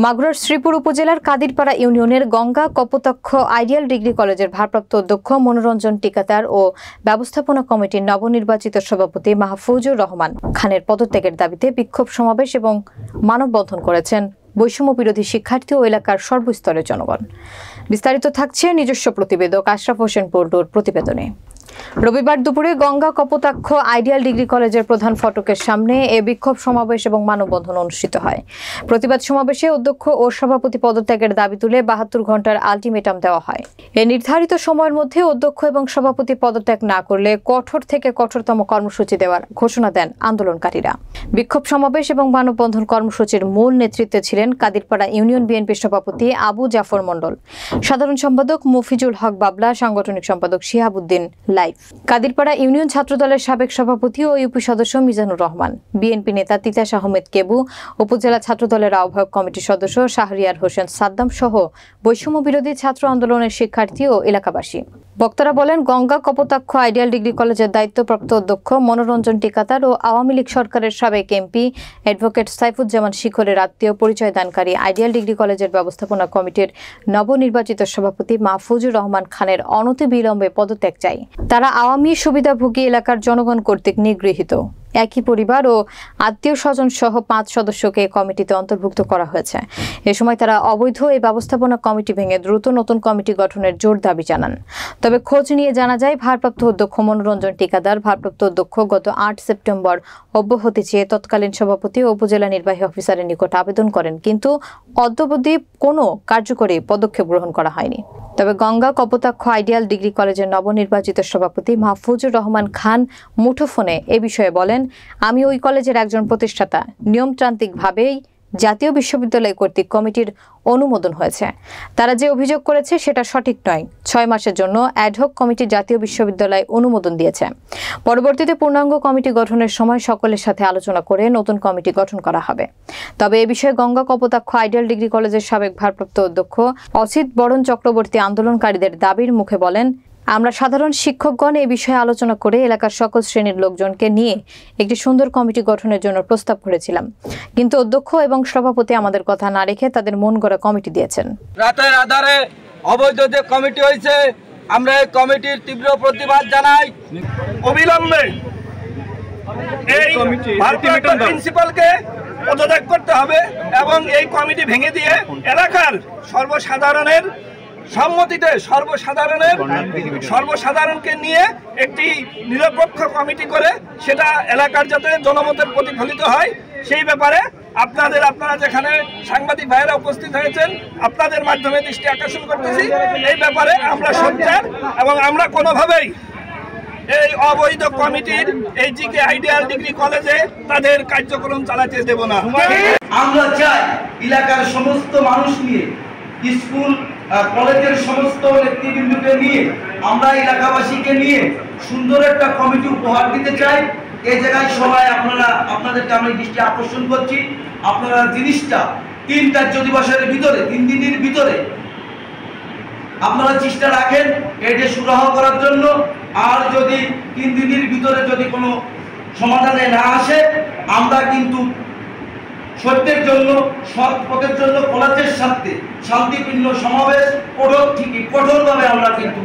মাগুরার শ্রীপুর উপজেলার কাদিরপাড়া ইউনিয়নের গঙ্গা কপোতাক্ষ আইডিয়াল ডিগ্রি কলেজের ভারপ্রাপ্ত অধ্যক্ষ মনোরঞ্জন টিকাদার ও ব্যবস্থাপনা কমিটির নবনির্বাচিত সভাপতি মাহফুজুর রহমান খানের পদত্যাগের দাবিতে বিক্ষোভ সমাবেশ এবং মানববন্ধন করেছেন বৈষম্য বিরোধী শিক্ষার্থী ও এলাকার সর্বস্তরের জনগণ। বিস্তারিত থাকছে নিজস্ব প্রতিবেদক আশরাফ হোসেন পল্টুর প্রতিবেদনে। রবিবার দুপুরে গঙ্গা কপোতাক্ষ আইডিয়াল ডিগ্রি কলেজের প্রধান ফটকের সামনে এ বিক্ষোভ সমাবেশ এবং মানববন্ধন অনুষ্ঠিত হয়। প্রতিবাদ সমাবেশে অধ্যক্ষ ও সভাপতি পদত্যাগের দাবি তুলে ৭২ ঘন্টার আলটিমেটাম দেওয়া হয়। এ নির্ধারিত সময়ের মধ্যে অধ্যক্ষ এবং সভাপতি পদত্যাগ না করলে কঠোর থেকে কঠোরতম কর্মসূচি দেওয়ার ঘোষণা দেন আন্দোলনকারীরা। বিক্ষোভ সমাবেশ এবং মানববন্ধন কর্মসূচির মূল নেতৃত্বে ছিলেন কাদিরপাড়া ইউনিয়ন বিএনপির সভাপতি আবু জাফর মণ্ডল, সাধারণ সম্পাদক মফিজুল হক বাবলা, সাংগঠনিক সম্পাদক শিহাবুদ্দিন লাইফ, কাদিরপাড়া ইউনিয়ন ছাত্রদলের সাবেক সভাপতি ও ইউপি সদস্য মিজানুর রহমান, বিএনপি নেতা তিতাস আহমেদ কেবু, উপজেলা ছাত্রদলের আহ্বায়ক কমিটির সদস্য শাহরিয়ার হোসেন সাদ্দাম সহ বৈষম্য বিরোধী ছাত্র আন্দোলনের শিক্ষার্থী ও এলাকাবাসী। বক্তারা বলেন, গঙ্গা কপোতাক্ষ আইডিয়াল ডিগ্রি কলেজের দায়িত্বপ্রাপ্ত অধ্যক্ষ মনোরঞ্জন টিকাদার ও আওয়ামী লীগ সরকারের সাবেক এমপি অ্যাডভোকেট সাইফুজ্জামান শিখরের আত্মীয় পরিচয় দানকারী আইডিয়াল ডিগ্রি কলেজের ব্যবস্থাপনা কমিটির নবনির্বাচিত সভাপতি মাহফুজুর রহমান খানের অনতিবিলম্বে পদত্যাগ চাই। তারা আওয়ামী সুবিধাভোগী এলাকার জনগণ কর্তৃক নিগৃহীত। একই পরিবার ও আত্মীয় স্বজন সহ ৫ সদস্যকে কমিটিতে অন্তর্ভুক্ত করা হয়েছে। এ সময় তারা অবৈধ এই ব্যবস্থাপনা কমিটি ভেঙে দ্রুত নতুন কমিটি গঠনের জোর দাবি জানান। তবে খোঁজ নিয়ে জানা যায়, ভারপ্রাপ্ত অধ্যক্ষ মনোরঞ্জন টিকাদার ভারপ্রাপ্ত অধ্যক্ষ গত ৮ সেপ্টেম্বর অব্যাহতি চেয়ে তৎকালীন সভাপতি ও উপজেলা নির্বাহী অফিসারের নিকট আবেদন করেন, কিন্তু অদ্যাবধি কোনো কার্যকরী পদক্ষেপ গ্রহণ করা হয়নি। তবে গঙ্গা কপোতাক্ষ আইডিয়াল ডিগ্রি কলেজের নবনির্বাচিত সভাপতি মাহফুজুর রহমান খান মুঠোফোনে এ বিষয়ে বলেন, আমি ওই কলেজের একজন প্রতিষ্ঠাতা। নিয়মতান্ত্রিকভাবেই জাতীয় বিশ্ববিদ্যালয় কর্তৃক কমিটির অনুমোদন হয়েছে। তারা যে অভিযোগ করেছে সেটা সঠিক নয়। ৬ মাসের জন্য অ্যাডহক কমিটি জাতীয় বিশ্ববিদ্যালয় অনুমোদন দিয়েছে। পরবর্তীতে পূর্ণাঙ্গ কমিটি গঠনের সময় সকলের সাথে আলোচনা করে নতুন কমিটি গঠন করা হবে। তবে এ বিষয়ে গঙ্গা কপোতাক্ষ আইডিয়াল ডিগ্রি কলেজের সাবেক ভারপ্রাপ্ত অধ্যক্ষ অসিত বরণ চক্রবর্তী আন্দোলনকারীদের দাবির মুখে বলেন, আমরা সাধারণ শিক্ষকগণ এই বিষয়ে আলোচনা করে এলাকার সকল শ্রেণীর লোকজনকে নিয়ে একটি সুন্দর কমিটি গঠনের জন্য প্রস্তাব করেছিলাম, কিন্তু অধ্যক্ষ এবং সভাপতি আমাদের কথা না রেখে তাদের মন গড়া কমিটি দিয়েছেন। রাতের আধারে অবৈধ যে কমিটি হয়েছে, আমরা এই কমিটির তীব্র প্রতিবাদ জানাই। অবিলম্বে এই ভারপ্রাপ্ত প্রিন্সিপালকে পদত্যাগ করতে হবে এবং এই কমিটি ভেঙে দিয়ে এলাকার সর্বসাধারণের সম্মতিতে সর্বসাধারণকে নিয়ে একটি নিরপেক্ষ কমিটি করে সেটা এলাকার যাতে জনমতের প্রতিফলিত হয়, সেই ব্যাপারে আপনারা যেখানে সাংবাদিক ভাইয়েরা উপস্থিত হয়েছেন, আপনাদের মাধ্যমে দৃষ্টি আকর্ষণ করতেছি। এই ব্যাপারে আমরা সোচ্চার এবং আমরা কোনোভাবেই এই অবৈধ কমিটির এই জিকে আইডিয়াল ডিগ্রি কলেজে তাদের কার্যক্রম চালাতে দেব না। আমরা চাই এলাকার সমস্ত মানুষ নিয়ে, স্কুল কলেজের সমস্ত নেতৃবৃন্দকে নিয়ে, আমরা এলাকাবাসীকে নিয়ে সুন্দর একটা কমিটি উপহার দিতে চাই। এই জায়গায় সবাই আপনাদেরকে আমি দৃষ্টি আকর্ষণ করছি, আপনারা জিনিসটা ৩ কার্য দিবসের ভিতরে, ৩ দিনের ভিতরে আপনারা চেষ্টা রাখেন এটা সুরাহ করার জন্য। আর যদি ৩ দিনের ভিতরে যদি কোনো সমাধানে না আসে, আমরা কিন্তু সত্যের জন্য, সৎ পথের জন্য কলেজের সাথে শান্তিপূর্ণ সমাবেশ কঠোরভাবে আমরা কিন্তু